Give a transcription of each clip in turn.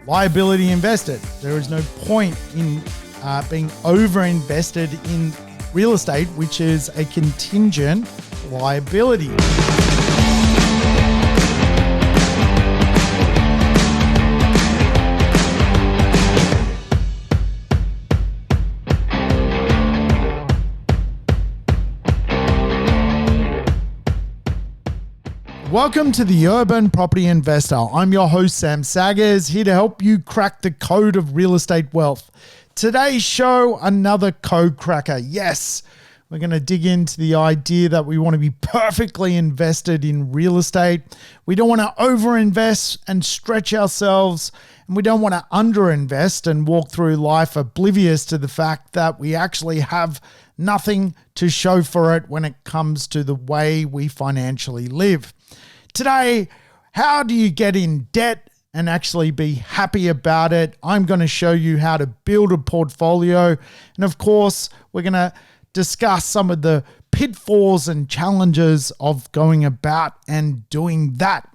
liability invested. There is no point in being over-invested in real estate, which is a contingent liability. Welcome to the Urban Property Investor. I'm your host, Sam Saggers, here to help you crack the code of real estate wealth. Today's show, another code cracker. Yes, we're going to dig into the idea that we want to be perfectly invested in real estate. We don't want to overinvest and stretch ourselves, and we don't want to underinvest and walk through life oblivious to the fact that we actually have nothing to show for it when it comes to the way we financially live. Today, how do you get in debt and actually be happy about it? I'm going to show you how to build a portfolio. And of course, we're going to discuss some of the pitfalls and challenges of going about and doing that.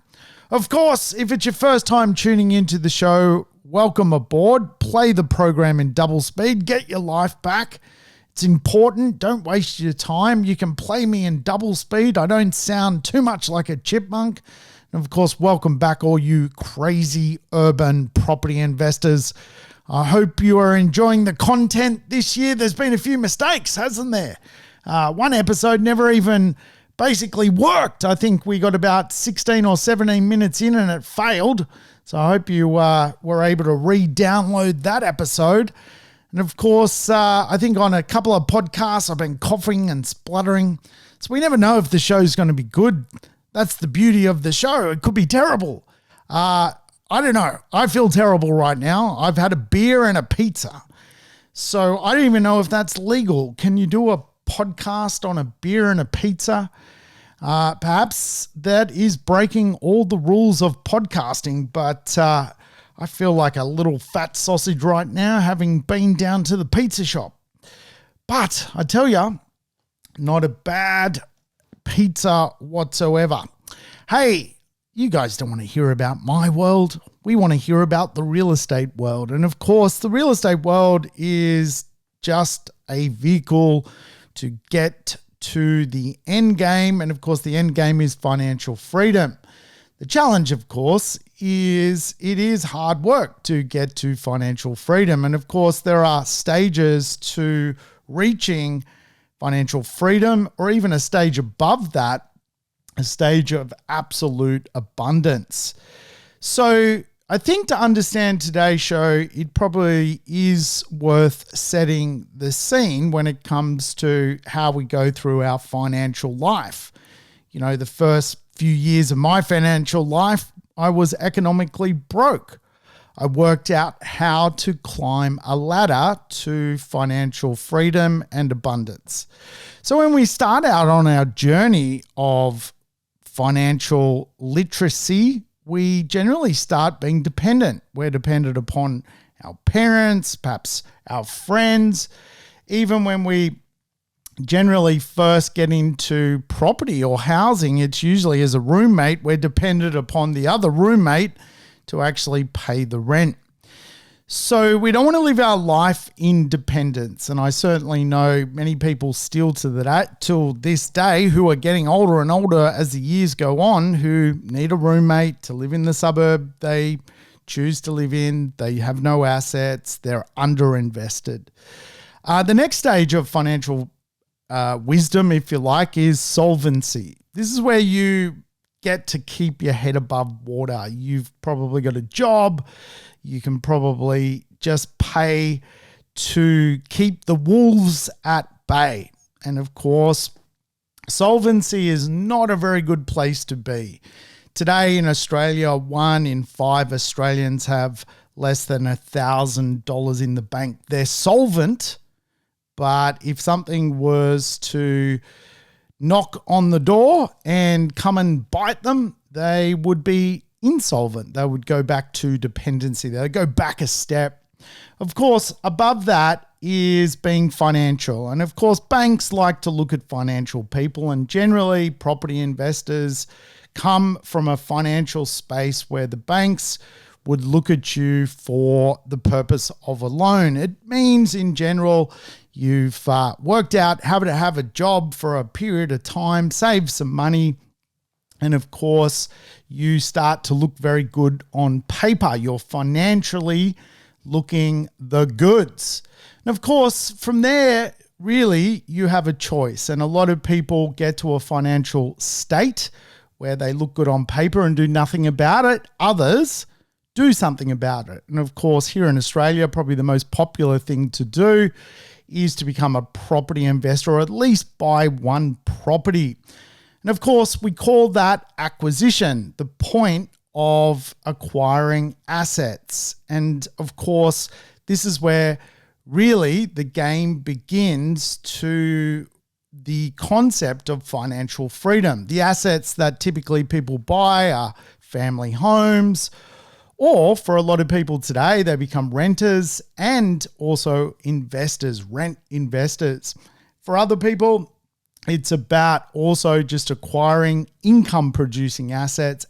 Of course, if it's your first time tuning into the show, welcome aboard. Play the program in double speed. Get your life back. It's important. Don't waste your time. You can play me in double speed. I don't sound too much like a chipmunk. And of course, welcome back all you crazy urban property investors. I hope you are enjoying the content this year. There's been a few mistakes, hasn't there? One episode never even basically worked. I think we got about 16 or 17 minutes in and it failed. So I hope you were able to re-download that episode. And of course, I think on a couple of podcasts, I've been coughing and spluttering. So we never know if the show's going to be good. That's the beauty of the show. It could be terrible. I don't know. I feel terrible right now. I've had a beer and a pizza. So I don't even know if that's legal. Can you do a podcast on a beer and a pizza? Perhaps that is breaking all the rules of podcasting, but I feel like a little fat sausage right now, having been down to the pizza shop. But I tell you, not a bad pizza whatsoever. Hey, you guys don't want to hear about my world. We want to hear about the real estate world. And of course, the real estate world is just a vehicle to get to the end game. And of course, the end game is financial freedom. The challenge, of course, is it is hard work to get to financial freedom. And of course, there are stages to reaching financial freedom, or even a stage above that, a stage of absolute abundance. So I think to understand today's show, it probably is worth setting the scene when it comes to how we go through our financial life. You know, the first few years of my financial life, I was economically broke. I worked out how to climb a ladder to financial freedom and abundance. So when we start out on our journey of financial literacy, we generally start being dependent. We're dependent upon our parents, perhaps our friends. Even when we generally first get into property or housing, it's usually as a roommate, we're dependent upon the other roommate to actually pay the rent. So we don't want to live our life in dependence. And I certainly know many people still till this day who are getting older and older as the years go on, who need a roommate to live in the suburb they choose to live in. They have no assets. They're underinvested. The next stage of financial wisdom, if you like, is solvency. This is where you get to keep your head above water. You've probably got a job. You can probably just pay to keep the wolves at bay. And of course, solvency is not a very good place to be. Today in Australia, 1 in 5 Australians have less than $1,000 in the bank. They're solvent, but if something was to knock on the door and come and bite them, they would be insolvent. They would go back to dependency. They would go back a step. Of course, above that is being financial. And of course, banks like to look at financial people, and generally property investors come from a financial space where the banks would look at you for the purpose of a loan. It means in general, you've worked out how to have a job for a period of time, save some money, and of course, you start to look very good on paper. You're financially looking the goods. And of course, from there, really, you have a choice. And a lot of people get to a financial state where they look good on paper and do nothing about it. Others do something about it. And of course, here in Australia, probably the most popular thing to do is to become a property investor, or at least buy one property. And of course, we call that acquisition, the point of acquiring assets. And of course, this is where really the game begins to the concept of financial freedom. The assets that typically people buy are family homes, or for a lot of people today, they become renters and also investors, rent investors. For other people, it's about also just acquiring income producing assets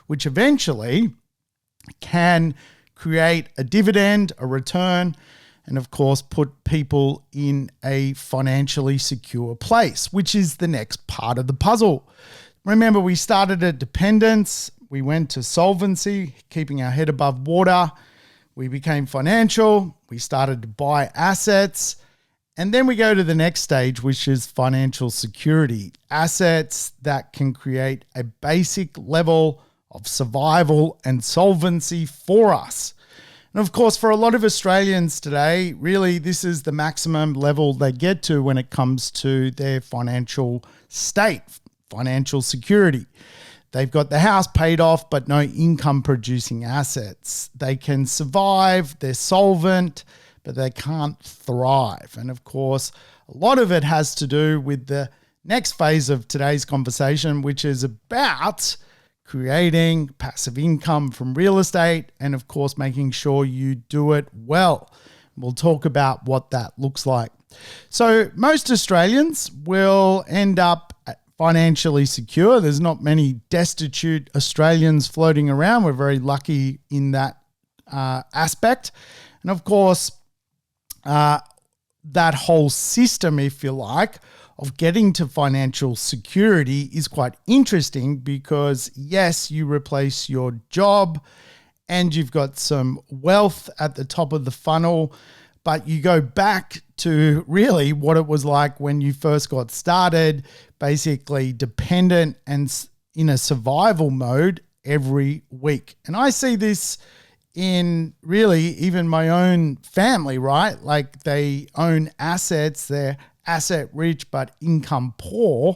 which eventually can create a dividend, a return, and of course put people in a financially secure place, which is the next part of the puzzle. Remember, we started at dependence, we went to solvency, keeping our head above water, we became financial, we started to buy assets, and then we go to the next stage, which is financial security. Assets that can create a basic level of survival and solvency for us. And of course, for a lot of Australians today, really this is the maximum level they get to when it comes to their financial state, financial security. They've got the house paid off, but no income producing assets. They can survive, they're solvent, but they can't thrive. And of course, a lot of it has to do with the next phase of today's conversation, which is about creating passive income from real estate and of course, making sure you do it well. We'll talk about what that looks like. So most Australians will end up financially secure. There's not many destitute Australians floating around. We're very lucky in that aspect. And of course, that whole system, if you like, of getting to financial security is quite interesting because, yes, you replace your job and you've got some wealth at the top of the funnel, but you go back to really what it was like when you first got started, basically dependent and in a survival mode every week. And I see this in really even my own family, right? Like they own assets, they're asset rich but income poor.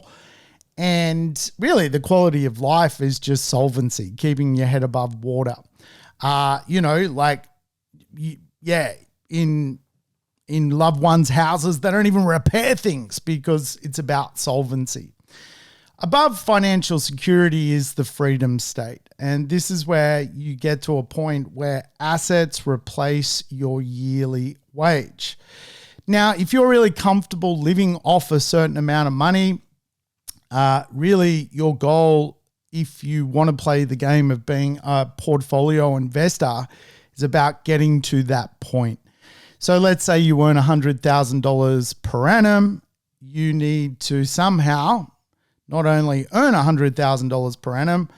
And really the quality of life is just solvency, keeping your head above water. In loved ones' houses, they don't even repair things because it's about solvency. Above financial security is the freedom state. And this is where you get to a point where assets replace your yearly wage. Now, if you're really comfortable living off a certain amount of money, really your goal, if you want to play the game of being a portfolio investor, is about getting to that point. So let's say you earn $100,000 per annum. You need to somehow not only earn $100,000 per annum,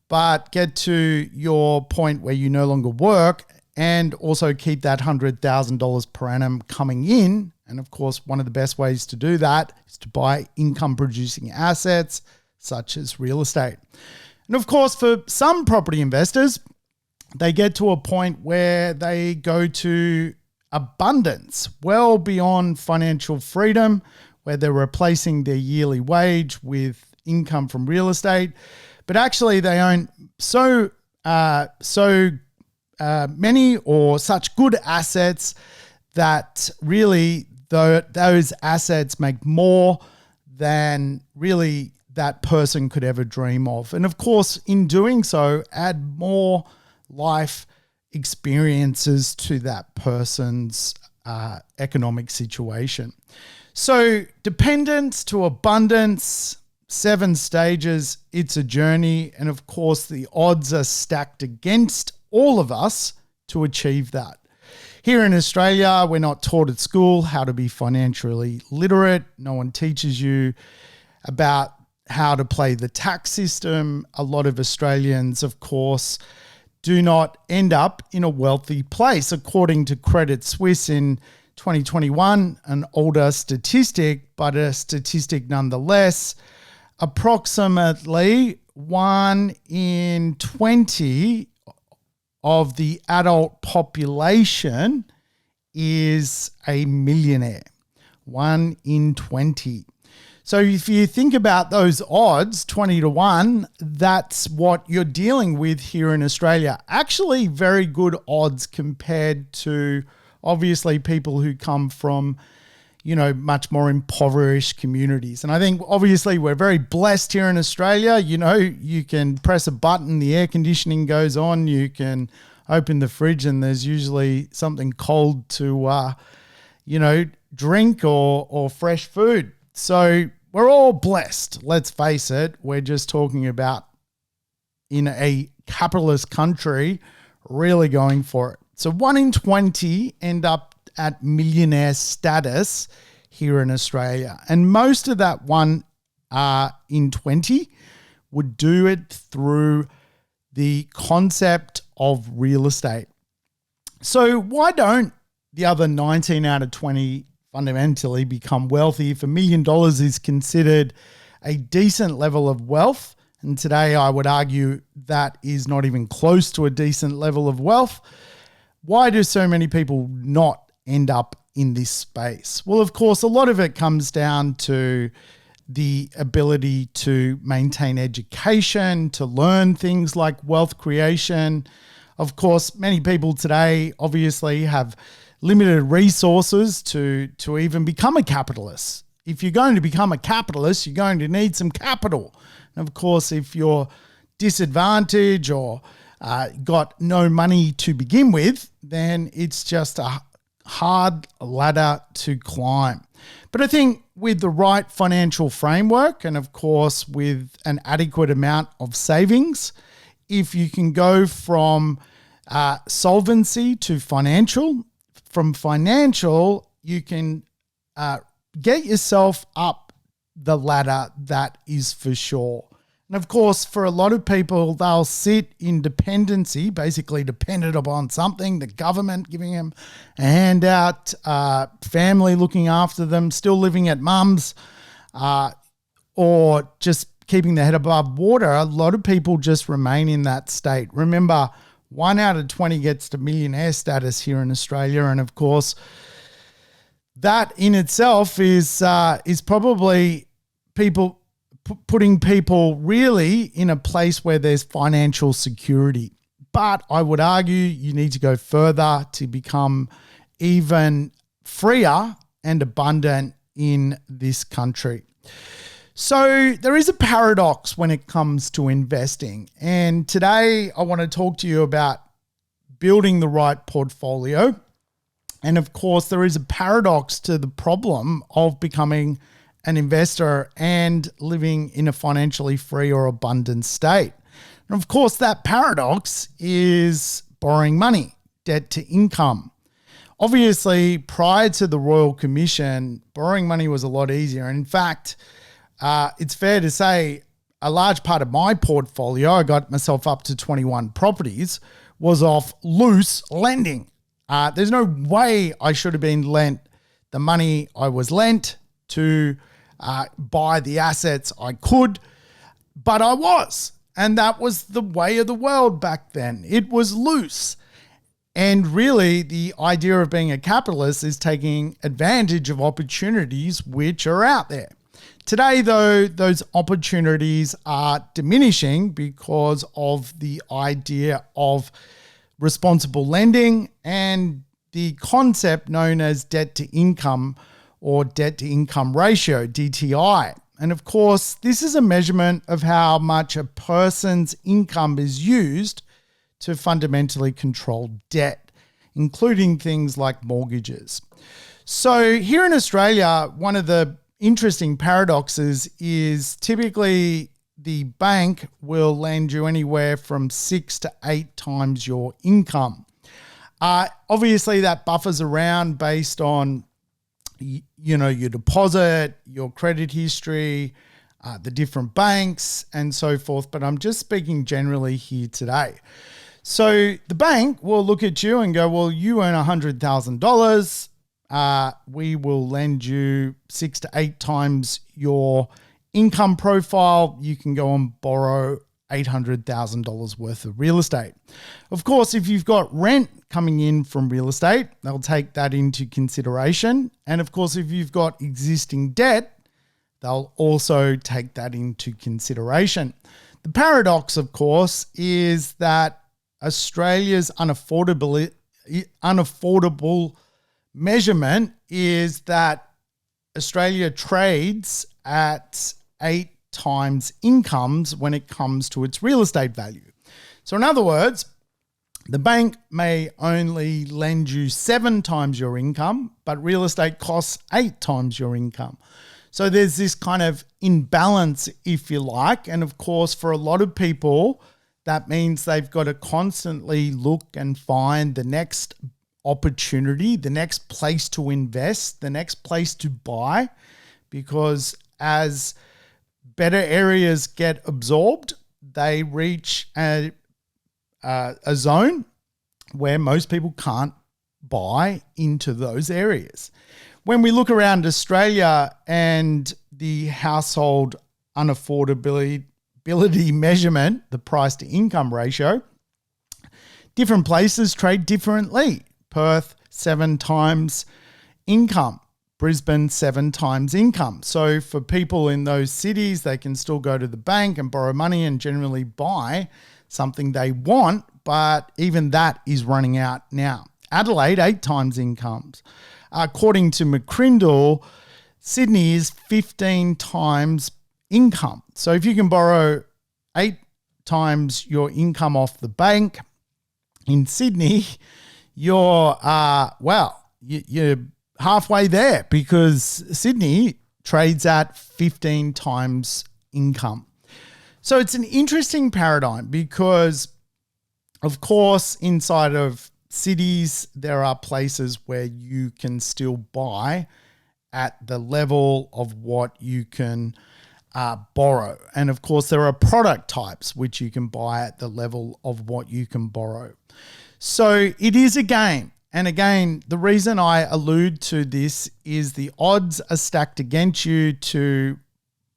but get to your point where you no longer work and also keep that $100,000 per annum coming in. And of course, one of the best ways to do that is to buy income producing assets such as real estate. And of course, for some property investors, they get to a point where they go to abundance, well beyond financial freedom, where they're replacing their yearly wage with income from real estate. But actually they own so many or such good assets that really those assets make more than really that person could ever dream of. And of course, in doing so, add more life experiences to that person's economic situation. So dependence to abundance, 7 stages, it's a journey. And of course, the odds are stacked against all of us to achieve that. Here in Australia, we're not taught at school how to be financially literate. No one teaches you about how to play the tax system. A lot of Australians, of course, do not end up in a wealthy place. According to Credit Suisse in 2021, an older statistic, but a statistic nonetheless, approximately 1 in 20 of the adult population is a millionaire. 1 in 20. So if you think about those odds, 20 to 1, that's what you're dealing with here in Australia. Actually, very good odds compared to obviously people who come from, much more impoverished communities. And I think obviously we're very blessed here in Australia. You can press a button, the air conditioning goes on, you can open the fridge and there's usually something cold to, drink or fresh food. So we're all blessed. Let's face it. We're just talking about in a capitalist country really going for it. So 1 in 20 end up at millionaire status here in Australia. And most of that 1 in 20 would do it through the concept of real estate. So why don't the other 19 out of 20 fundamentally become wealthy? If $1 million is considered a decent level of wealth, and today I would argue that is not even close to a decent level of wealth, why do so many people not end up in this space? Well, of course, a lot of it comes down to the ability to maintain education, to learn things like wealth creation. Of course, many people today obviously have limited resources to even become a capitalist. If you're going to become a capitalist, you're going to need some capital. And of course, if you're disadvantaged or got no money to begin with, then it's just a hard ladder to climb. But I think with the right financial framework and of course with an adequate amount of savings, if you can go from solvency to financial, from financial, you can get yourself up the ladder, that is for sure. And of course, for a lot of people, they'll sit in dependency, basically dependent upon something, the government giving them a handout, family looking after them, still living at mum's, or just keeping their head above water. A lot of people just remain in that state. Remember, 1 out of 20 gets to millionaire status here in Australia. And of course, that in itself is probably putting people really in a place where there's financial security. But I would argue you need to go further to become even freer and abundant in this country. So there is a paradox when it comes to investing. And today I want to talk to you about building the right portfolio. And of course, there is a paradox to the problem of becoming an investor and living in a financially free or abundant state. And of course, that paradox is borrowing money, debt to income. Obviously, prior to the Royal Commission, borrowing money was a lot easier. And in fact, it's fair to say a large part of my portfolio, I got myself up to 21 properties, was off loose lending. There's no way I should have been lent the money I was lent to buy the assets I could, but I was. And that was the way of the world back then. It was loose. And really, the idea of being a capitalist is taking advantage of opportunities which are out there. Today, though, those opportunities are diminishing because of the idea of responsible lending and the concept known as debt to income or debt to income ratio, DTI. And of course, this is a measurement of how much a person's income is used to fundamentally control debt, including things like mortgages. So here in Australia, one of the interesting paradoxes is typically the bank will lend you anywhere from 6 to 8 times your income. Obviously, that buffers around based on your deposit, your credit history, the different banks, and so forth. But I'm just speaking generally here today. So the bank will look at you and go, well, you earn $100,000. We will lend you 6 to 8 times your income profile. You can go and borrow $800,000 worth of real estate. Of course, if you've got rent coming in from real estate, they'll take that into consideration. And of course, if you've got existing debt, they'll also take that into consideration. The paradox, of course, is that Australia's unaffordable measurement is that Australia trades at 8 times incomes when it comes to its real estate value. So in other words, the bank may only lend you 7 times your income, but real estate costs 8 times your income. So there's this kind of imbalance, if you like. And of course, for a lot of people, that means they've got to constantly look and find the next opportunity, the next place to invest, the next place to buy, because as better areas get absorbed, they reach a zone where most people can't buy into those areas. When we look around Australia and the household unaffordability measurement, the price to income ratio, different places trade differently. Perth, 7 times income. Brisbane, 7 times income. So for people in those cities, they can still go to the bank and borrow money and generally buy something they want, but even that is running out now. Adelaide, 8 times incomes. According to McCrindle, Sydney is 15 times income. So if you can borrow 8 times your income off the bank in Sydney, you're halfway there, because Sydney trades at 15 times income. So it's an interesting paradigm because, of course, inside of cities, there are places where you can still buy at the level of what you can borrow. And of course, there are product types which you can buy at the level of what you can borrow. So it is a game. And again, the reason I allude to this is the odds are stacked against you to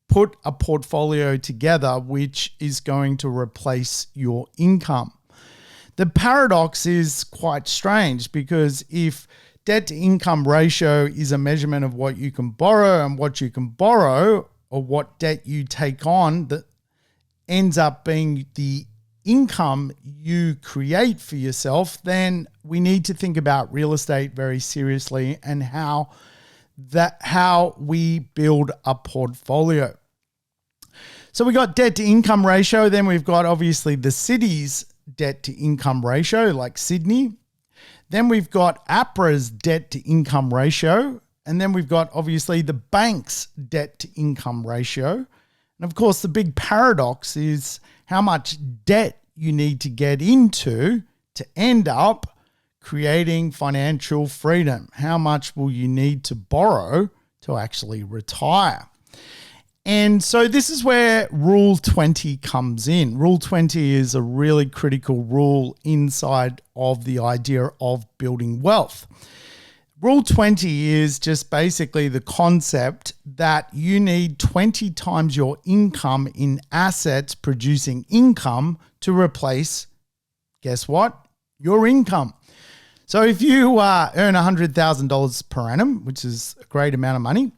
put a portfolio together which is going to replace your income. The paradox is quite strange, because if debt to income ratio is a measurement of what you can borrow and what you can borrow, or what debt you take on, that ends up being the income you create for yourself, then we need to think about real estate very seriously and how we build a portfolio. So we got debt to income ratio, then we've got obviously the city's debt to income ratio, like Sydney. Then we've got APRA's debt to income ratio, and then we've got obviously the bank's debt to income ratio. And of course, the big paradox is how much debt you need to get into to end up creating financial freedom. How much will you need to borrow to actually retire? And so this is where Rule 20 comes in. Rule 20 is a really critical rule inside of the idea of building wealth. Rule 20 is just basically the concept that you need 20 times your income in assets producing income to replace, guess what? Your income. So if you earn $100,000 per annum, which is a great amount of money,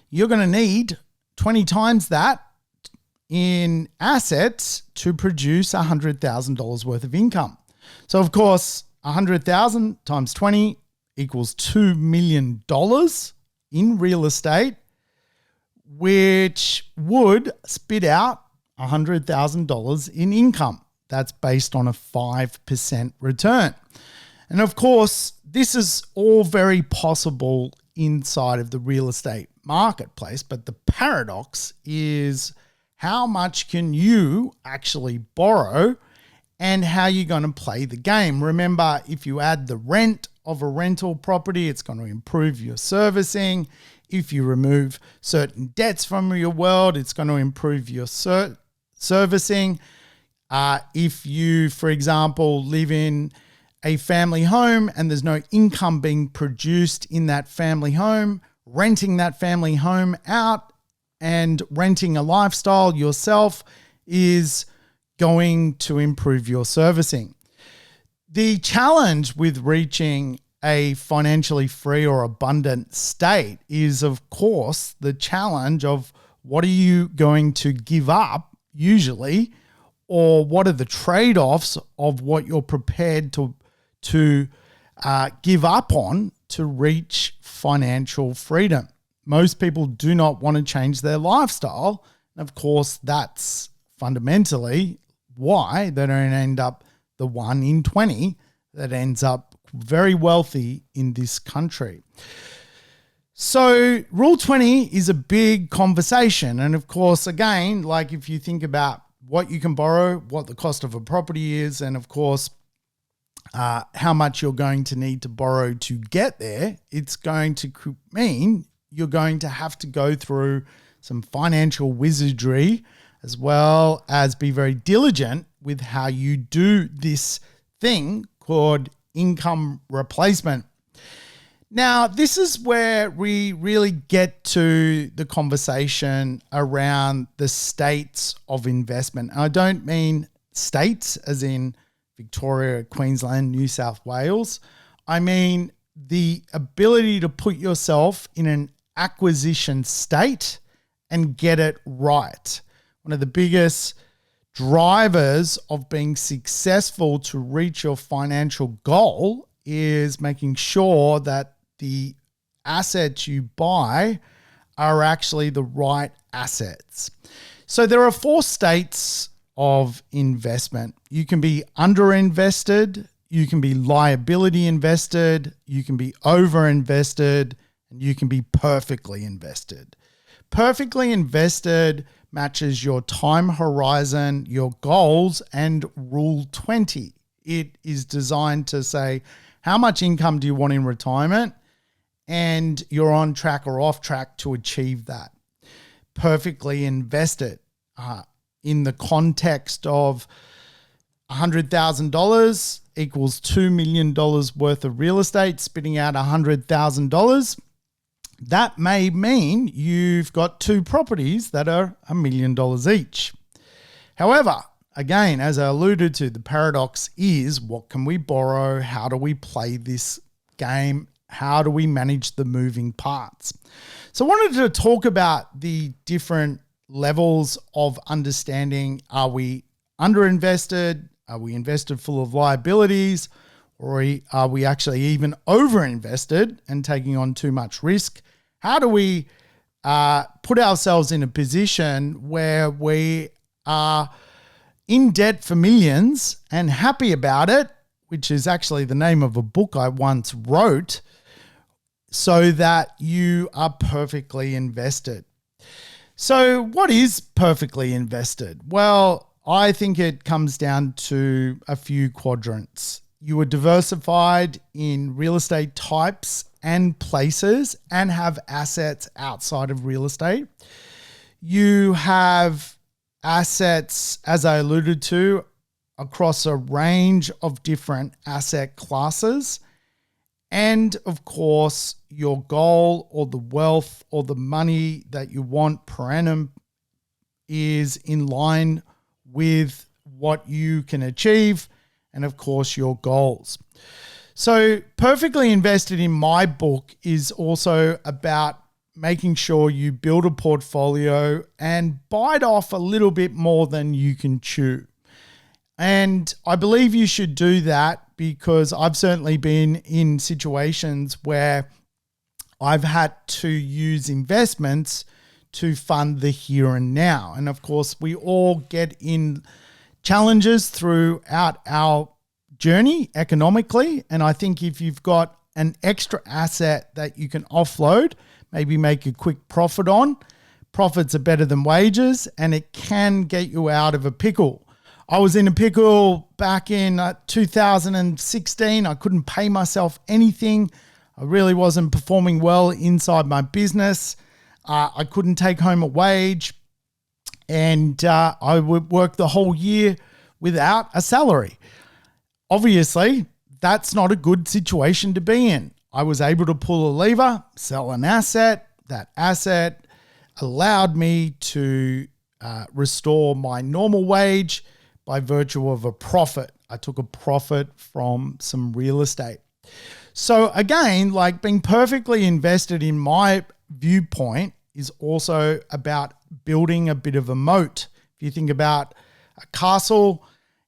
you're going to need 20 times that in assets to produce $100,000 worth of income. So of course, 100,000 times 20 equals $2 million in real estate, which would spit out $100,000 in income. That's based on a 5% return. And of course, this is all very possible inside of the real estate marketplace, but the paradox is how much can you actually borrow and how you're going to play the game. Remember, if you add the rent of a rental property, it's going to improve your servicing. If you remove certain debts from your world, it's going to improve your servicing. If you, for example, live in a family home and there's no income being produced in that family home, renting that family home out and renting a lifestyle yourself is going to improve your servicing. The challenge with reaching a financially free or abundant state is, of course, the challenge of what are you going to give up usually, or what are the trade-offs of what you're prepared to give up on to reach financial freedom. Most people do not want to change their lifestyle. And of course, that's fundamentally why they don't end up the 1 in 20 that ends up very wealthy in this country. So Rule 20 is a big conversation. And of course, again, like if you think about what you can borrow, what the cost of a property is, and of course, how much you're going to need to borrow to get there, it's going to mean you're going to have to go through some financial wizardry as well as be very diligent with how you do this thing called income replacement. Now, this is where we really get to the conversation around the states of investment. And I don't mean states as in Victoria, Queensland, New South Wales. I mean the ability to put yourself in an acquisition state and get it right. One of the biggest drivers of being successful to reach your financial goal is making sure that the assets you buy are actually the right assets. So there are 4 states of investment. You can be underinvested, you can be liability invested, you can be overinvested, and you can be perfectly invested. Perfectly invested matches your time horizon, your goals, and Rule 20. It is designed to say, how much income do you want in retirement? And you're on track or off track to achieve that. Perfectly invested in the context of $100,000 equals $2 million worth of real estate, spitting out $100,000. That may mean you've got 2 properties that are $1 million each. However, again, as I alluded to, the paradox is what can we borrow? How do we play this game? How do we manage the moving parts? So I wanted to talk about the different levels of understanding. Are we underinvested? Are we invested full of liabilities? Or are we actually even overinvested and taking on too much risk? How do we put ourselves in a position where we are in debt for millions and happy about it, which is actually the name of a book I once wrote, so that you are perfectly invested? So what is perfectly invested? Well, I think it comes down to a few quadrants. You are diversified in real estate types and places and have assets outside of real estate. You have assets, as I alluded to, across a range of different asset classes. And of course, your goal or the wealth or the money that you want per annum is in line with what you can achieve and of course your goals. So perfectly invested in my book is also about making sure you build a portfolio and bite off a little bit more than you can chew. And I believe you should do that because I've certainly been in situations where I've had to use investments to fund the here and now. And of course, we all get in challenges throughout our journey economically. And I think if you've got an extra asset that you can offload, maybe make a quick profit on, profits are better than wages, and it can get you out of a pickle. I was in a pickle back in 2016. I couldn't pay myself anything. I really wasn't performing well inside my business. I couldn't take home a wage, and I would work the whole year without a salary. Obviously, that's not a good situation to be in. I was able to pull a lever, sell an asset. That asset allowed me to restore my normal wage by virtue of a profit. I took a profit from some real estate. So again, like being perfectly invested in my viewpoint is also about building a bit of a moat. If you think about a castle,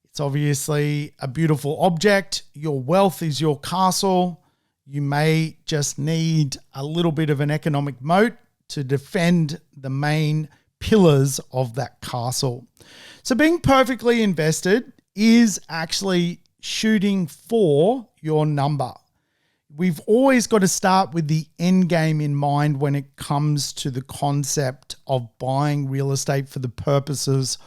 it's obviously a beautiful object. Your wealth is your castle. You may just need a little bit of an economic moat to defend the main pillars of that castle. So being perfectly invested is actually shooting for your number. We've always got to start with the end game in mind when it comes to the concept of buying real estate for the purposes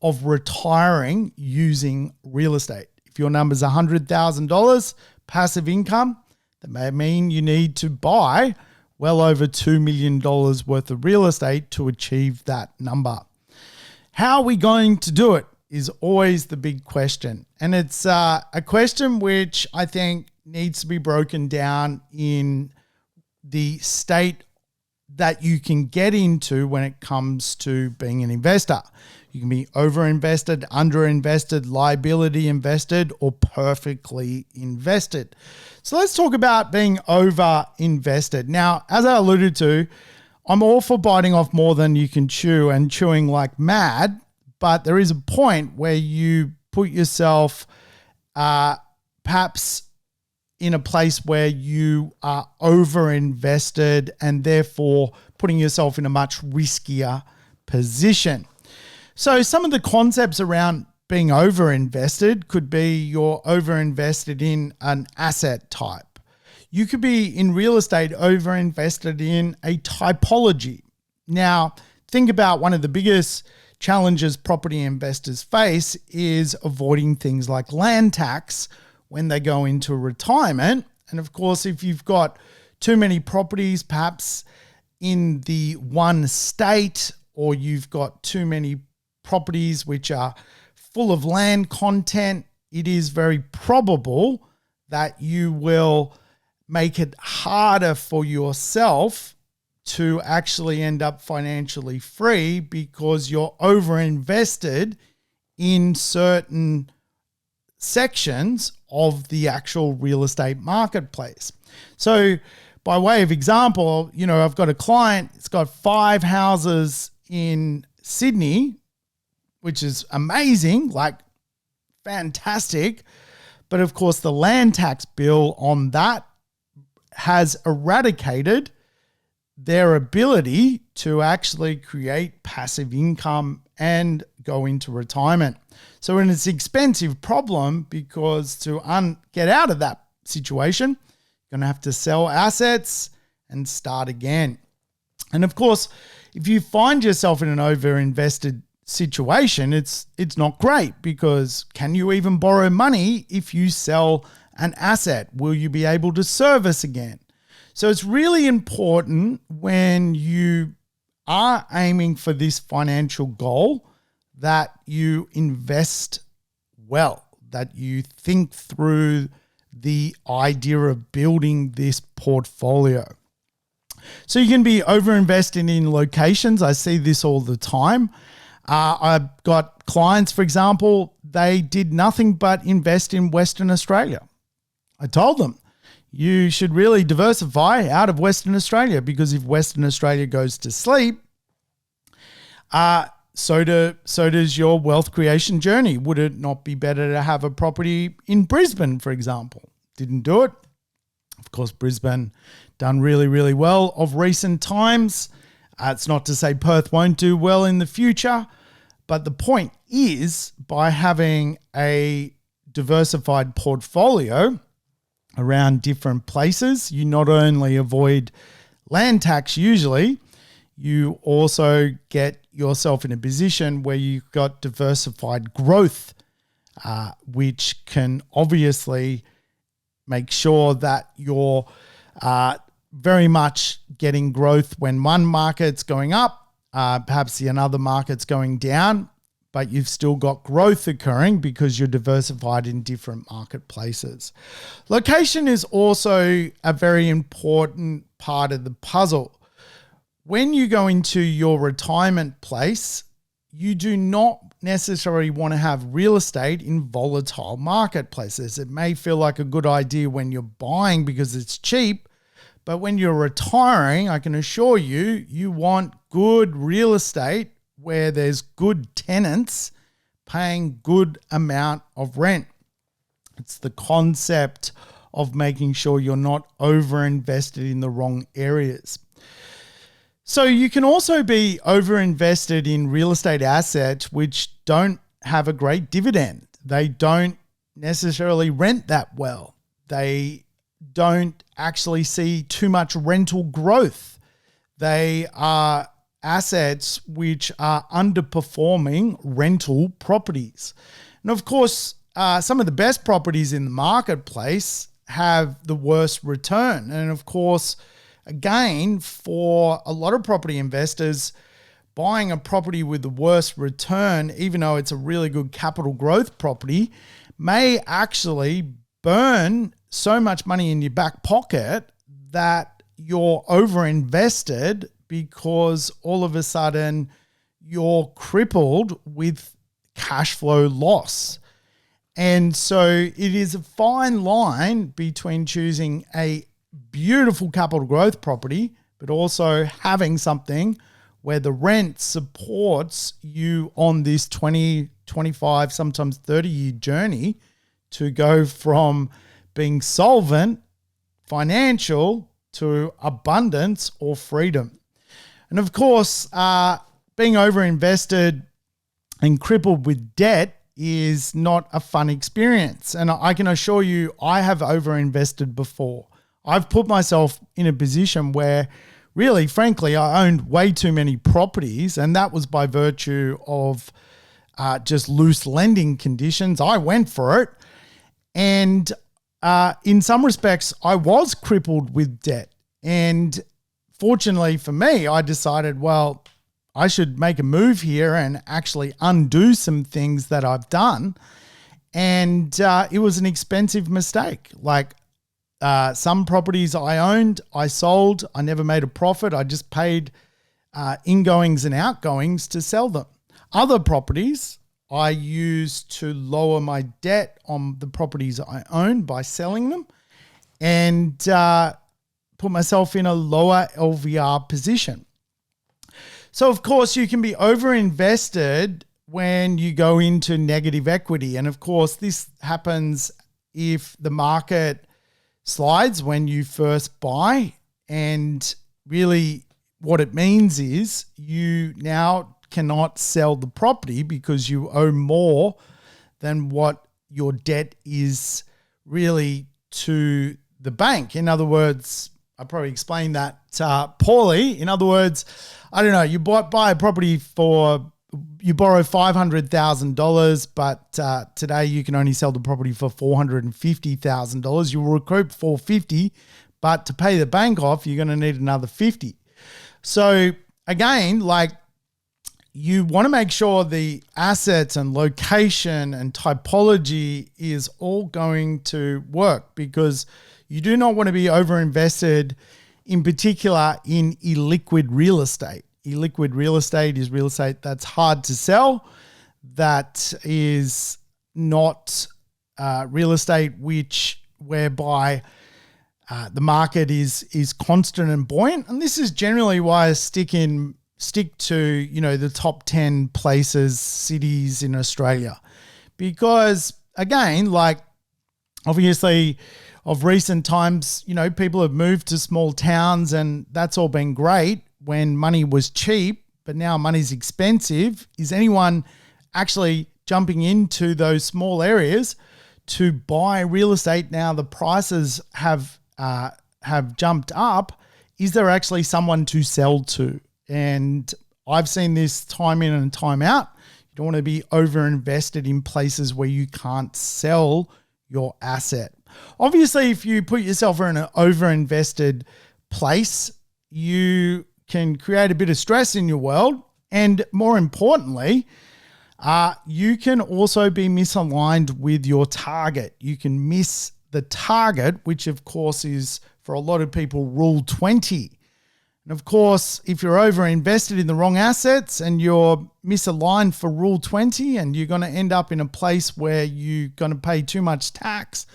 of retiring using real estate. If your number is $100,000 passive income, that may mean you need to buy well over $2 million worth of real estate to achieve that number. How are we going to do it is always the big question. And it's a question which I think needs to be broken down in the state that you can get into when it comes to being an investor. You can be over-invested, under-invested, liability invested, or perfectly invested. So let's talk about being over-invested. Now, as I alluded to, I'm all for biting off more than you can chew and chewing like mad, but there is a point where you put yourself perhaps in a place where you are over-invested and therefore putting yourself in a much riskier position. So some of the concepts around being over-invested could be you're over-invested in an asset type. You could be in real estate over-invested in a typology. Now, think about one of the biggest challenges property investors face is avoiding things like land tax when they go into retirement. And of course, if you've got too many properties, perhaps in the one state, or you've got too many properties which are full of land content, it is very probable that you will make it harder for yourself to actually end up financially free because you're over-invested in certain sections of the actual real estate marketplace. So by way of example, I've got a client, it's got 5 houses in Sydney, which is amazing, like fantastic. But of course, the land tax bill on that has eradicated their ability to actually create passive income and go into retirement. So it's an expensive problem because to get out of that situation, you're going to have to sell assets and start again. And of course, if you find yourself in an over-invested situation, it's not great because can you even borrow money if you sell an asset? Will you be able to service again? So it's really important when you are aiming for this financial goal that you invest well, that you think through the idea of building this portfolio. So you can be over-invested in locations. I see this all the time. I've got clients, for example, they did nothing but invest in Western Australia. I told them, you should really diversify out of Western Australia because if Western Australia goes to sleep, so does your wealth creation journey. Would it not be better to have a property in Brisbane, for example? Didn't do it. Of course, Brisbane done really, really well of recent times. It's not to say Perth won't do well in the future, but the point is by having a diversified portfolio around different places, you not only avoid land tax usually, you also get yourself in a position where you've got diversified growth, which can obviously make sure that you're very much getting growth when one market's going up, perhaps the another market's going down, but you've still got growth occurring because you're diversified in different marketplaces. Location is also a very important part of the puzzle. When you go into your retirement place, you do not necessarily want to have real estate in volatile marketplaces. It may feel like a good idea when you're buying because it's cheap, but when you're retiring, I can assure you, you want good real estate where there's good tenants paying good amount of rent. It's the concept of making sure you're not over-invested in the wrong areas. So you can also be over-invested in real estate assets which don't have a great dividend. They don't necessarily rent that well. They don't actually see too much rental growth. They are assets which are underperforming rental properties. And of course, some of the best properties in the marketplace have the worst return. And of course, again, for a lot of property investors, buying a property with the worst return, even though it's a really good capital growth property, may actually burn so much money in your back pocket that you're over-invested because all of a sudden you're crippled with cash flow loss. And so it is a fine line between choosing a beautiful capital growth property, but also having something where the rent supports you on this 20, 25, sometimes 30-year journey to go from being solvent, financial, to abundance or freedom. And of course, being over-invested and crippled with debt is not a fun experience. And I can assure you, I have over-invested before. I've put myself in a position where really, frankly, I owned way too many properties, and that was by virtue of just loose lending conditions. I went for it. And in some respects, I was crippled with debt. And fortunately for me, I decided, well, I should make a move here and actually undo some things that I've done. And it was an expensive mistake. Like some properties I owned, I sold. I never made a profit. I just paid ingoings and outgoings to sell them. Other properties I used to lower my debt on the properties I owned by selling them and put myself in a lower LVR position. So, of course, you can be over-invested when you go into negative equity. And, of course, this happens if the market slides when you first buy. And really what it means is you now cannot sell the property because you owe more than what your debt is really to the bank. In other words, I probably explained that poorly. In other words, I don't know, you buy a property you borrow $500,000, but today you can only sell the property for $450,000. You will recoup $450,000, but to pay the bank off, you're going to need another $50,000. So again, like, you want to make sure the assets and location and typology is all going to work, because you do not want to be over-invested, in particular in illiquid real estate. Illiquid real estate is real estate that's hard to sell, that is not real estate whereby the market is constant and buoyant. And this is generally why I stick to, the top 10 places, cities in Australia. Because again, like, obviously of recent times, people have moved to small towns, and that's all been great when money was cheap, but now money's expensive. Is anyone actually jumping into those small areas to buy real estate now the prices have jumped up? Is there actually someone to sell to? And I've seen this time in and time out. You don't want to be over-invested in places where you can't sell your asset. Obviously, if you put yourself in an over-invested place, you can create a bit of stress in your world. And more importantly, you can also be misaligned with your target. You can miss the target, which of course is, for a lot of people, Rule 20. And of course, if you're over-invested in the wrong assets and you're misaligned for Rule 20, and you're going to end up in a place where you're going to pay too much tax,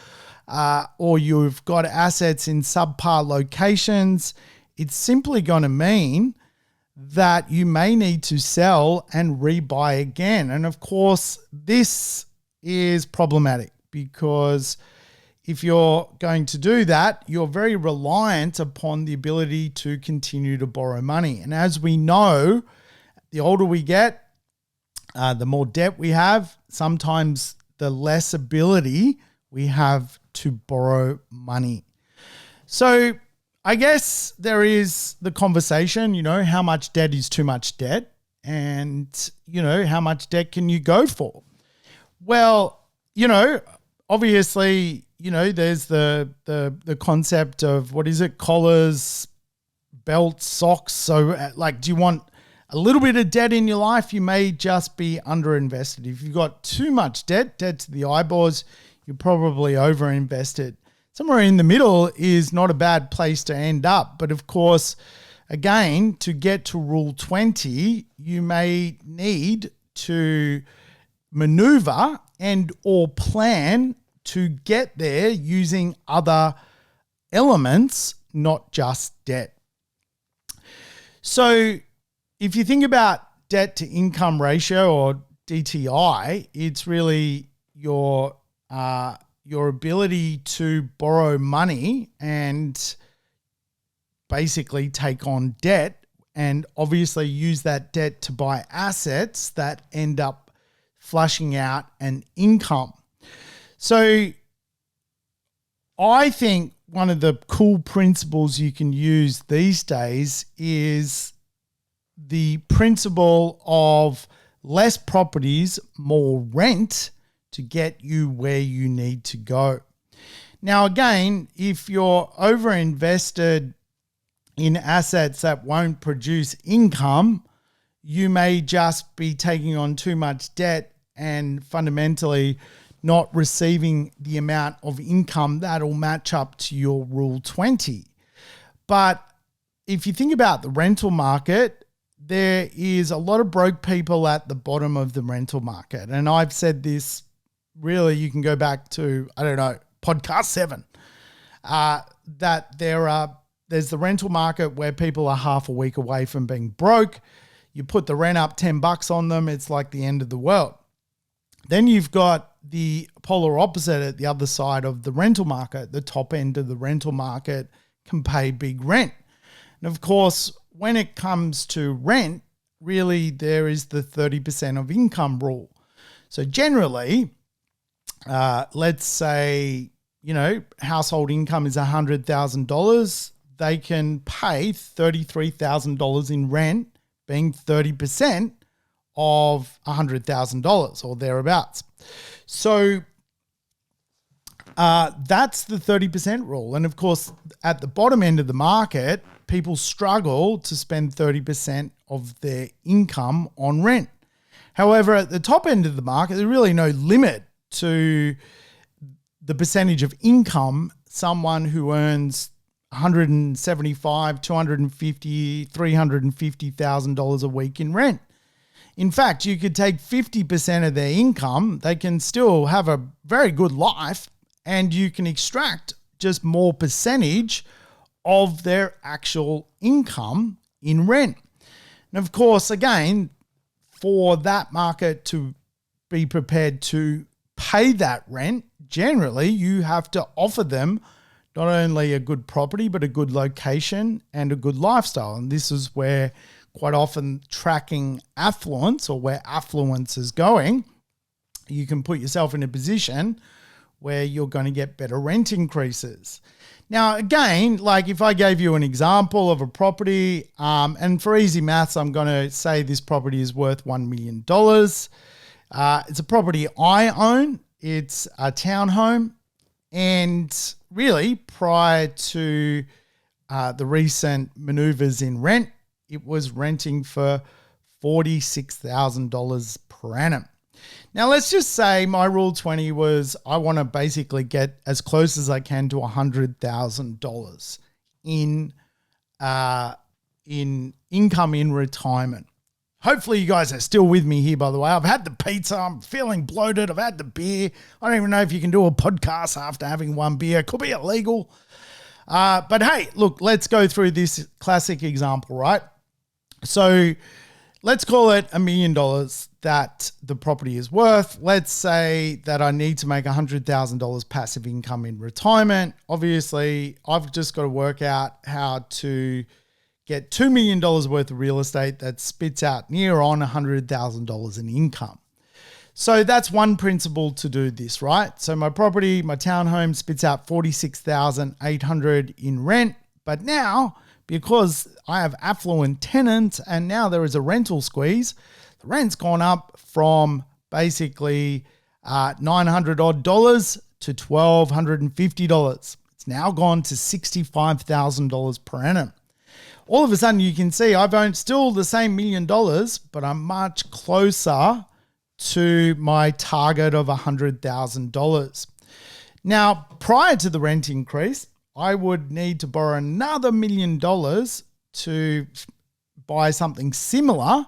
or you've got assets in subpar locations, it's simply going to mean that you may need to sell and rebuy again. And of course, this is problematic because if you're going to do that, you're very reliant upon the ability to continue to borrow money. And as we know, the older we get, the more debt we have, sometimes the less ability we have to borrow money. So I guess there is the conversation, how much debt is too much debt, and, how much debt can you go for? Well, obviously, there's the concept of, collars, belts, socks. So do you want a little bit of debt in your life? You may just be underinvested. If you've got too much debt to the eyeballs, you're probably overinvested. Somewhere in the middle is not a bad place to end up. But of course, again, to get to Rule 20, you may need to maneuver and or plan to get there using other elements, not just debt. So if you think about debt to income ratio, or DTI, it's really your ability to borrow money and basically take on debt, and obviously use that debt to buy assets that end up flushing out an income. So I think one of the cool principles you can use these days is the principle of less properties, more rent to get you where you need to go. Now, again, if you're over-invested in assets that won't produce income, you may just be taking on too much debt and fundamentally not receiving the amount of income that'll match up to your Rule 20. But if you think about the rental market, there is a lot of broke people at the bottom of the rental market. And I've said this, really, you can go back to, podcast 7, that there's the rental market where people are half a week away from being broke. You put the rent up $10 on them, it's like the end of the world. Then you've got the polar opposite at the other side of the rental market. The top end of the rental market can pay big rent. And of course, when it comes to rent, really there is the 30% of income rule. So generally, let's say, household income is $100,000. They can pay $33,000 in rent, being 30% of $100,000 or thereabouts. So that's the 30% rule. And of course, at the bottom end of the market, people struggle to spend 30% of their income on rent. However, at the top end of the market, there's really no limit to the percentage of income someone who earns $175,000, $250,000, $350,000 a week in rent. In fact, you could take 50% of their income, they can still have a very good life, and you can extract just more percentage of their actual income in rent. And of course, again, for that market to be prepared to pay that rent, generally you have to offer them not only a good property, but a good location and a good lifestyle. And this is where quite often tracking affluence, or where affluence is going, you can put yourself in a position where you're going to get better rent increases. Now, again, like if I gave you an example of a property, and for easy maths, I'm going to say this property is worth $1 million. It's a property I own. It's a townhome. And really, prior to the recent maneuvers in rent, it was renting for $46,000 per annum. Now, let's just say my rule 20 was I want to basically get as close as I can to $100,000 in income in retirement. Hopefully you guys are still with me here, by the way. I've had the pizza. I'm feeling bloated. I've had the beer. I don't even know if you can do a podcast after having one beer. Could be illegal. But hey, look, let's go through this classic example, right? So let's call it $1 million that the property is worth. Let's say that I need to make $100,000 passive income in retirement. Obviously, I've just got to work out how to get $2 million worth of real estate that spits out near on $100,000 in income. So that's one principle to do this, right? So my property, my townhome spits out $46,800 in rent. But now, because I have affluent tenants and now there is a rental squeeze, the rent's gone up from basically $900 odd to $1,250. It's now gone to $65,000 per annum. All of a sudden you can see I've owned still the same $1 million, but I'm much closer to my target of $100,000. Now, prior to the rent increase, I would need to borrow another $1 million to buy something similar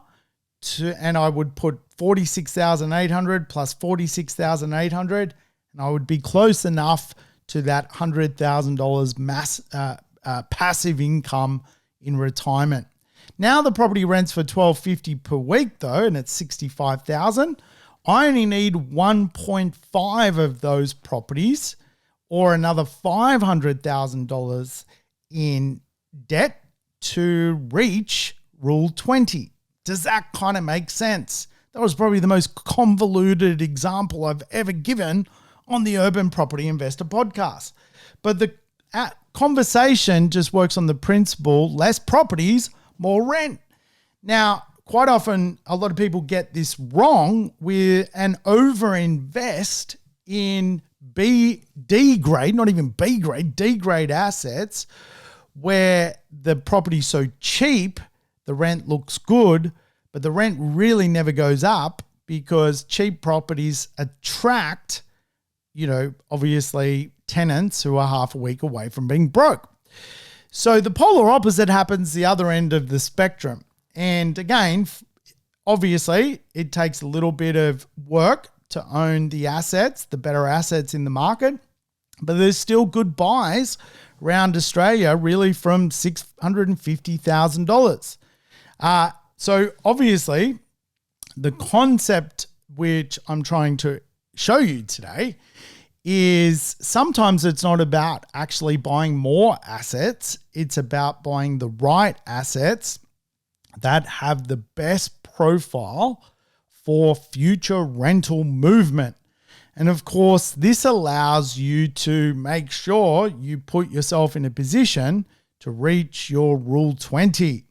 to, and I would put $46,800 plus $46,800, and I would be close enough to that $100,000 passive income in retirement. Now the property rents for $1,250 per week though, and it's $65,000. I only need 1.5 of those properties or another $500,000 in debt to reach Rule 20. Does that kind of make sense? That was probably the most convoluted example I've ever given on the Urban Property Investor podcast. But the conversation just works on the principle, less properties, more rent. Now, quite often, a lot of people get this wrong with an overinvest in D grade, not even B grade, D grade assets where the property's so cheap, the rent looks good, but the rent really never goes up because cheap properties attract, obviously tenants who are half a week away from being broke. So the polar opposite happens the other end of the spectrum. And again, obviously it takes a little bit of work to own the assets, the better assets in the market, but there's still good buys around Australia really from $650,000. So obviously the concept which I'm trying to show you today is sometimes it's not about actually buying more assets. It's about buying the right assets that have the best profile for future rental movement. And of course, this allows you to make sure you put yourself in a position to reach your Rule 20.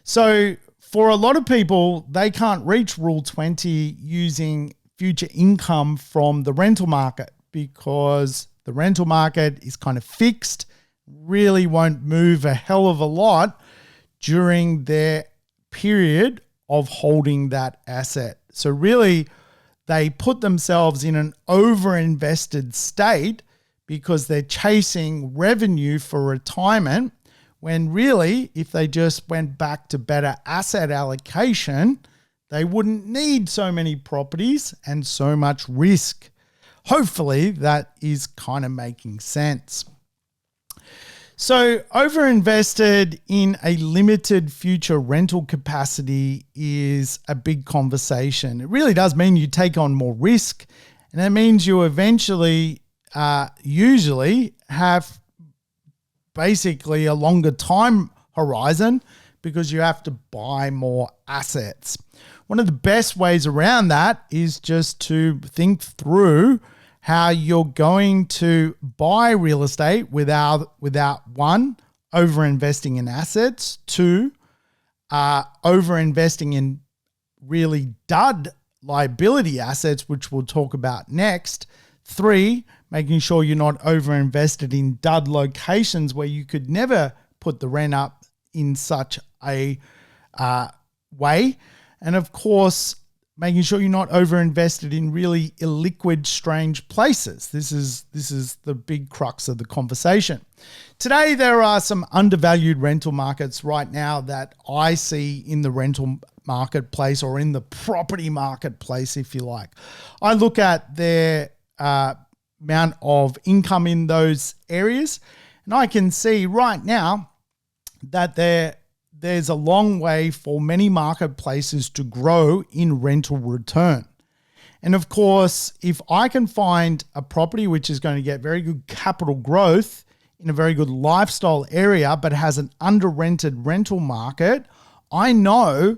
So for a lot of people, they can't reach Rule 20 using future income from the rental market because the rental market is kind of fixed, really won't move a hell of a lot during their period of holding that asset. So really, they put themselves in an overinvested state because they're chasing revenue for retirement when really, if they just went back to better asset allocation, they wouldn't need so many properties and so much risk. Hopefully that is kind of making sense. So overinvested in a limited future rental capacity is a big conversation. It really does mean you take on more risk, and it means you eventually usually have basically a longer time horizon because you have to buy more assets. One of the best ways around that is just to think through how you're going to buy real estate without one, over-investing in assets, two, over-investing in really dud liability assets, which we'll talk about next, three, making sure you're not over-invested in dud locations where you could never put the rent up in such a way, and of course, making sure you're not over-invested in really illiquid, strange places. This is the big crux of the conversation. Today, there are some undervalued rental markets right now that I see in the rental marketplace, or in the property marketplace, if you like. I look at their amount of income in those areas, and I can see right now that there's a long way for many marketplaces to grow in rental return. And of course, if I can find a property which is going to get very good capital growth in a very good lifestyle area, but has an under-rented rental market, I know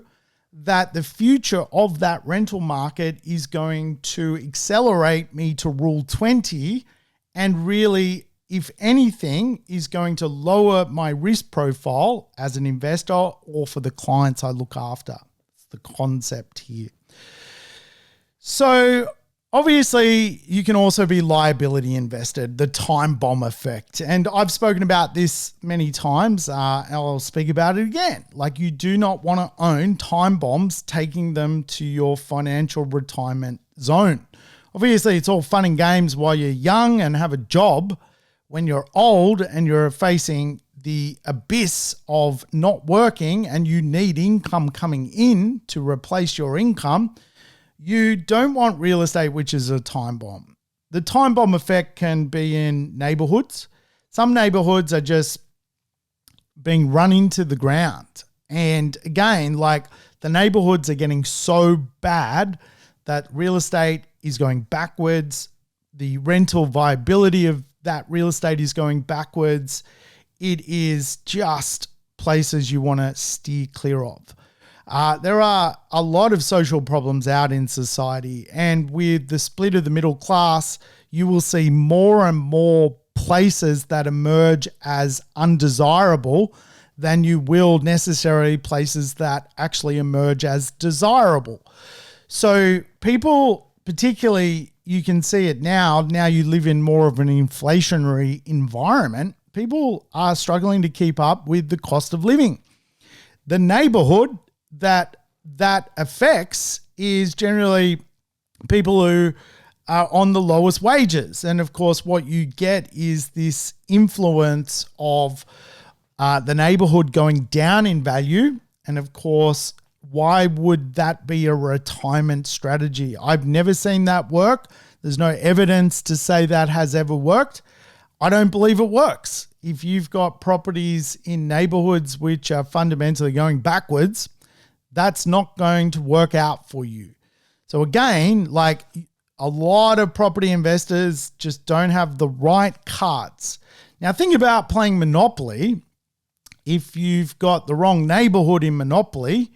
that the future of that rental market is going to accelerate me to Rule 20, and really, if anything, is going to lower my risk profile as an investor or for the clients I look after. It's the concept here. So obviously, you can also be liability invested, the time bomb effect. And I've spoken about this many times. I'll speak about it again. Like, you do not want to own time bombs, taking them to your financial retirement zone. Obviously, it's all fun and games while you're young and have a job. When you're old and you're facing the abyss of not working and you need income coming in to replace your income, you don't want real estate, which is a time bomb. The time bomb effect can be in neighborhoods. Some neighborhoods are just being run into the ground. And again, like, the neighborhoods are getting so bad that real estate is going backwards. The rental viability of that real estate is going backwards. It is just places you want to steer clear of. There are a lot of social problems out in society, and with the split of the middle class, you will see more and more places that emerge as undesirable than you will necessarily places that actually emerge as desirable. So people, particularly, you can see it now you live in more of an inflationary environment. People are struggling to keep up with the cost of living. The neighborhood that affects is generally people who are on the lowest wages. And of course, what you get is this influence of the neighborhood going down in value. And of course, why would that be a retirement strategy? I've never seen that work. There's no evidence to say that has ever worked. I don't believe it works. If you've got properties in neighborhoods which are fundamentally going backwards, that's not going to work out for you. So again, like, a lot of property investors just don't have the right cards. Now, think about playing Monopoly. If you've got the wrong neighborhood in Monopoly,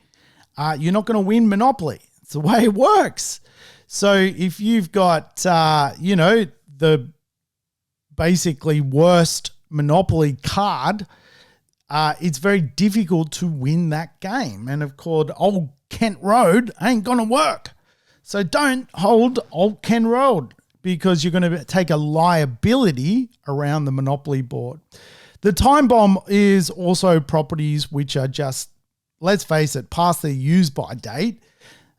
you're not going to win Monopoly. It's the way it works. So if you've got, the basically worst Monopoly card, it's very difficult to win that game. And of course, Old Kent Road ain't going to work. So don't hold Old Kent Road, because you're going to take a liability around the Monopoly board. The time bomb is also properties which are just, let's face it, past their use-by date.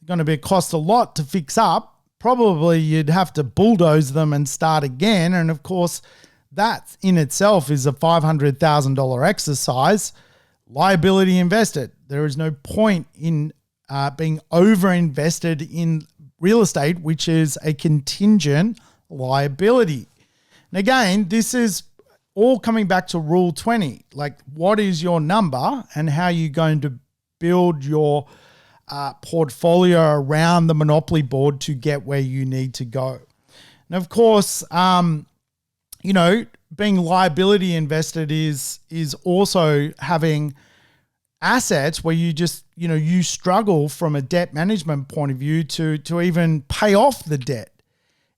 They're going to cost a lot to fix up. Probably you'd have to bulldoze them and start again. And of course, that in itself is a $500,000 exercise. Liability invested. There is no point in being over-invested in real estate, which is a contingent liability. And again, this is all coming back to Rule 20. Like, what is your number and how you're going to build your portfolio around the Monopoly board to get where you need to go. And of course, being liability invested is also having assets where you just, you struggle from a debt management point of view to even pay off the debt.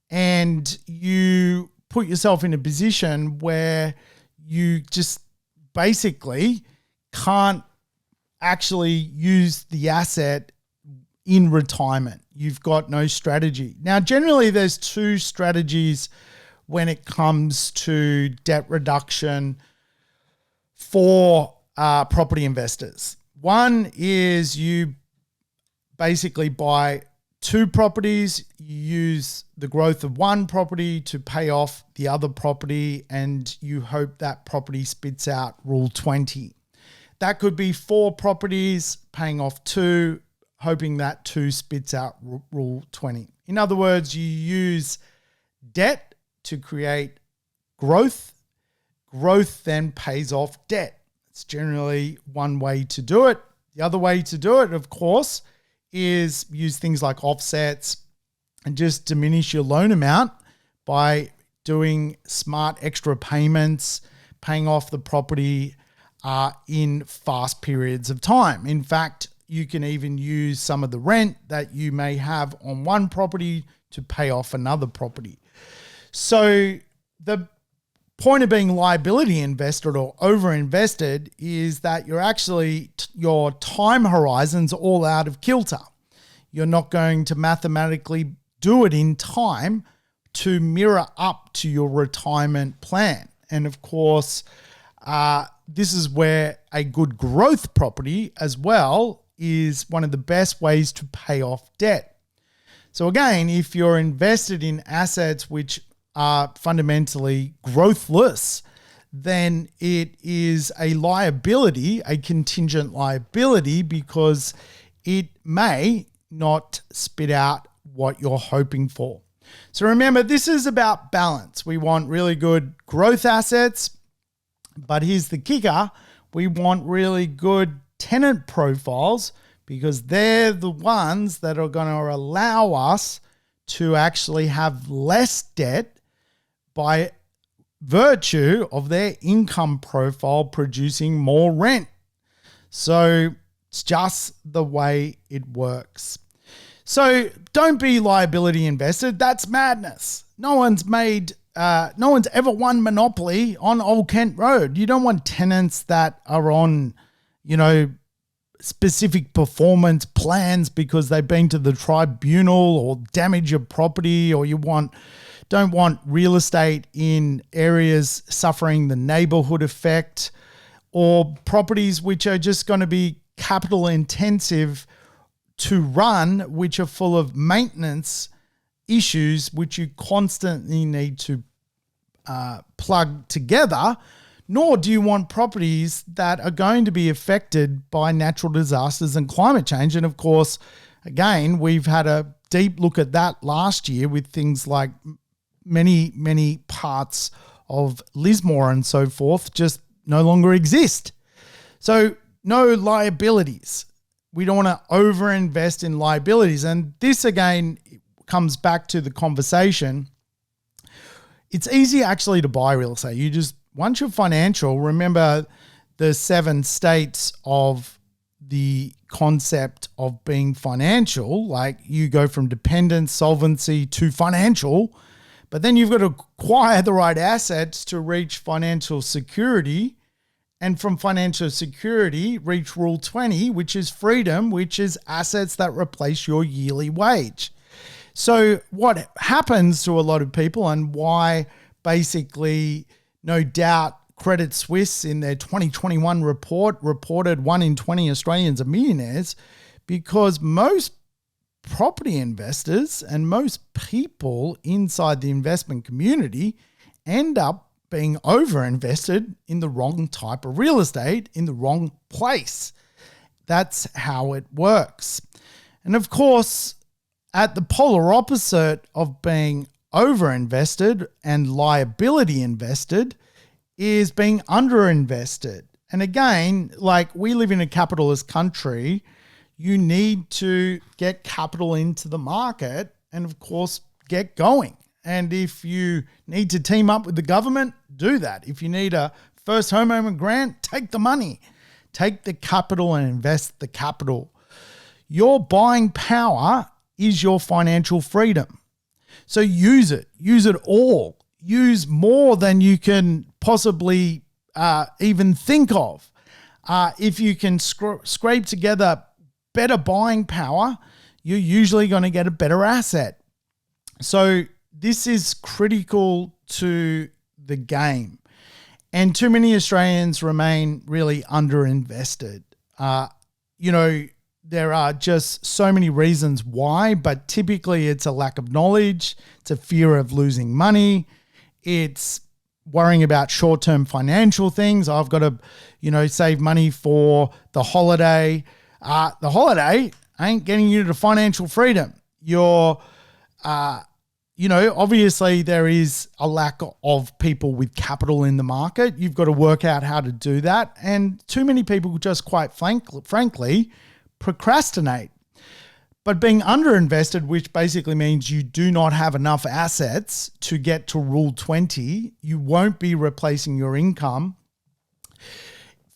and you put yourself in a position where you just basically can't actually use the asset in retirement. You've got no strategy. Now, generally, there's two strategies when it comes to debt reduction for property investors. One is you basically buy two properties, you use the growth of one property to pay off the other property, and you hope that property spits out Rule 20. That could be 4 properties, paying off 2, hoping that 2 spits out Rule 20. In other words, you use debt to create growth. Growth then pays off debt. It's generally one way to do it. The other way to do it, of course, is use things like offsets and just diminish your loan amount by doing smart extra payments, paying off the property in fast periods of time. In fact, you can even use some of the rent that you may have on one property to pay off another property. So the point of being liability invested or over invested is that you're actually, your time horizon's all out of kilter. You're not going to mathematically do it in time to mirror up to your retirement plan. And of course, this is where a good growth property as well is one of the best ways to pay off debt. So again, if you're invested in assets which are fundamentally growthless, then it is a liability, a contingent liability, because it may not spit out what you're hoping for. So remember, this is about balance. We want really good growth assets, but here's the kicker. We want really good tenant profiles because they're the ones that are going to allow us to actually have less debt by virtue of their income profile producing more rent. So it's just the way it works. So don't be liability invested. That's madness. No one's ever won Monopoly on Old Kent Road. You don't want tenants that are on, specific performance plans because they've been to the tribunal or damage your property, or don't want real estate in areas suffering the neighborhood effect, or properties which are just going to be capital intensive to run, which are full of maintenance issues which you constantly need to plug together. Nor do you want properties that are going to be affected by natural disasters and climate change. And of course, again, we've had a deep look at that last year with things like many parts of Lismore and so forth just no longer exist. So no liabilities. We don't want to overinvest in liabilities. And this again comes back to the conversation. It's easy actually to buy real estate. Once you're financial, remember the 7 states of the concept of being financial, like you go from dependent, solvency to financial, but then you've got to acquire the right assets to reach financial security. And from financial security, reach Rule 20, which is freedom, which is assets that replace your yearly wage. So what happens to a lot of people, and why basically, no doubt, Credit Suisse in their 2021 report reported 1 in 20 Australians are millionaires, because most property investors and most people inside the investment community end up being overinvested in the wrong type of real estate in the wrong place. That's how it works. And of course, at the polar opposite of being overinvested and liability invested is being underinvested. And again, like we live in a capitalist country, you need to get capital into the market and of course get going. And if you need to team up with the government, do that. If you need a first homeowner grant, take the money. Take the capital and invest the capital. Your buying power is your financial freedom. So use it all. Use more than you can possibly even think of. If you can scrape together better buying power, you're usually going to get a better asset. So this is critical to the game. And too many Australians remain really underinvested. There are just so many reasons why, but typically it's a lack of knowledge, it's a fear of losing money, it's worrying about short-term financial things. I've got to, save money for the holiday. The holiday ain't getting you to financial freedom. Obviously there is a lack of people with capital in the market. You've got to work out how to do that. And too many people just quite frankly procrastinate. But being underinvested, which basically means you do not have enough assets to get to Rule 20, you won't be replacing your income,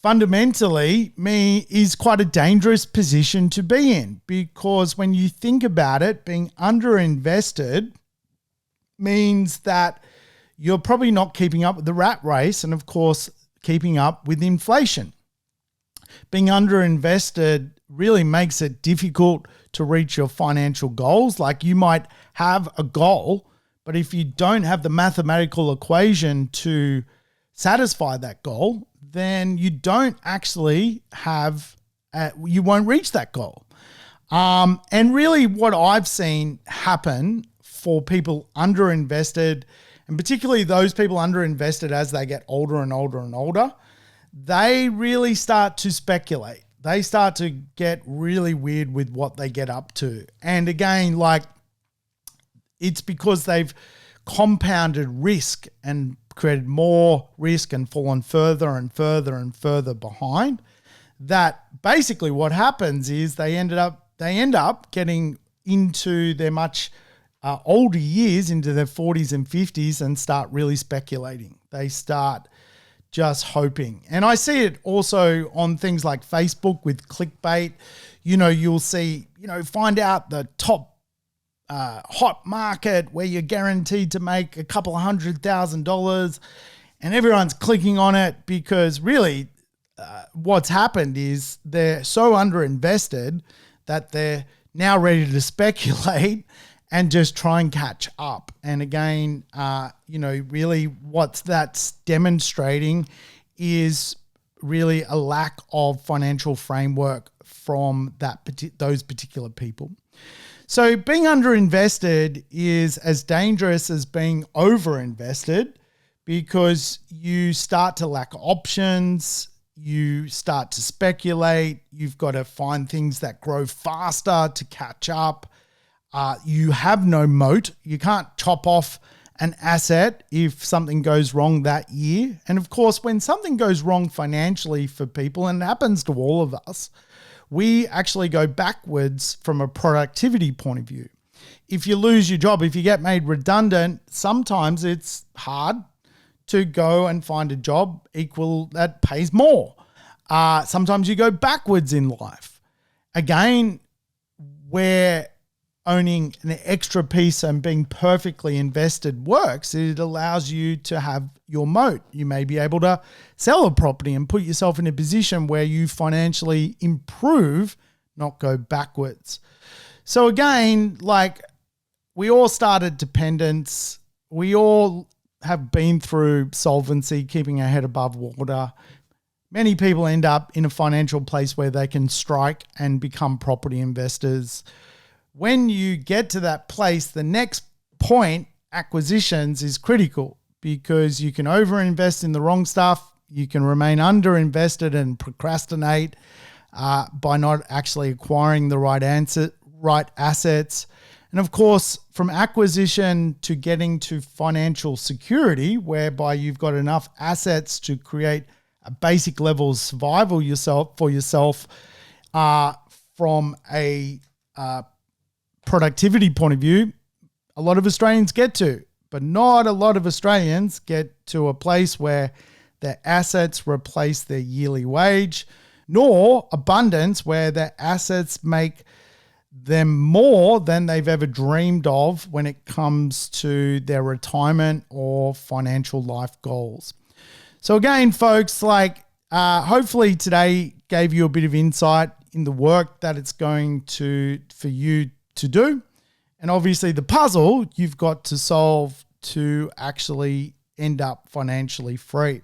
fundamentally is quite a dangerous position to be in, because when you think about it, being underinvested means that you're probably not keeping up with the rat race and, of course, keeping up with inflation. Being underinvested really makes it difficult to reach your financial goals. Like, you might have a goal, but if you don't have the mathematical equation to satisfy that goal, then you don't actually you won't reach that goal. And really what I've seen happen for people underinvested, and particularly those people underinvested as they get older and older and older, they really start to speculate. They start to get really weird with what they get up to. And again, it's because they've compounded risk and created more risk and fallen further and further and further behind, that basically what happens is they end up getting into their much older years, into their 40s and 50s, and start really speculating. They start just hoping. And I see it also on things like Facebook with clickbait. You'll see, find out the top hot market where you're guaranteed to make a couple of $100,000, and everyone's clicking on it because really what's happened is they're so underinvested that they're now ready to speculate and just try and catch up. And again, really what that's demonstrating is really a lack of financial framework from those particular people. So being underinvested is as dangerous as being overinvested, because you start to lack options, you start to speculate, you've got to find things that grow faster to catch up. You have no moat. You can't chop off an asset if something goes wrong that year. And of course, when something goes wrong financially for people, and it happens to all of us, we actually go backwards from a productivity point of view. If you lose your job, if you get made redundant, sometimes it's hard to go and find a job that pays more. Sometimes you go backwards in life. Again, where owning an extra piece and being perfectly invested works, it allows you to have your moat. You may be able to sell a property and put yourself in a position where you financially improve, not go backwards. So again, we all started dependents. We all have been through solvency, keeping our head above water. Many people end up in a financial place where they can strike and become property investors. When you get to that place, the next point, acquisitions, is critical, because you can overinvest in the wrong stuff. You can remain underinvested and procrastinate by not actually acquiring the right assets. And of course, from acquisition to getting to financial security, whereby you've got enough assets to create a basic level of survival for yourself from a productivity point of view, a lot of Australians get to, but not a lot of Australians get to a place where their assets replace their yearly wage, nor abundance where their assets make them more than they've ever dreamed of when it comes to their retirement or financial life goals. So again, folks, hopefully today gave you a bit of insight in the work that it's going for you to do. And obviously the puzzle you've got to solve to actually end up financially free.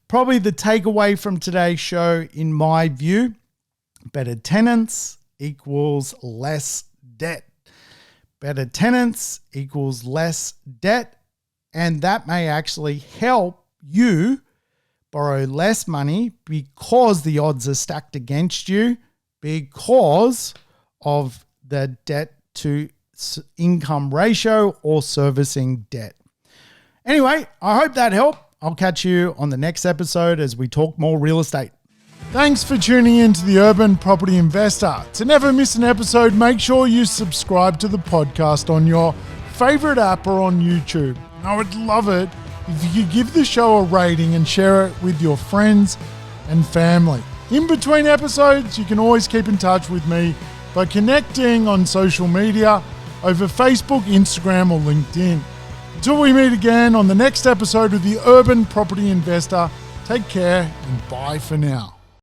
Probably the takeaway from today's show, in my view, better tenants equals less debt. Better tenants equals less debt. And that may actually help you borrow less money because the odds are stacked against you because of the debt to income ratio or servicing debt. Anyway, I hope that helped. I'll catch you on the next episode as we talk more real estate. Thanks for tuning in to the Urban Property Investor. To never miss an episode, make sure you subscribe to the podcast on your favorite app or on YouTube. I would love it if you could give the show a rating and share it with your friends and family. In between episodes, you can always keep in touch with me by connecting on social media over Facebook, Instagram, or LinkedIn. Until we meet again on the next episode of the Urban Property Investor, take care and bye for now.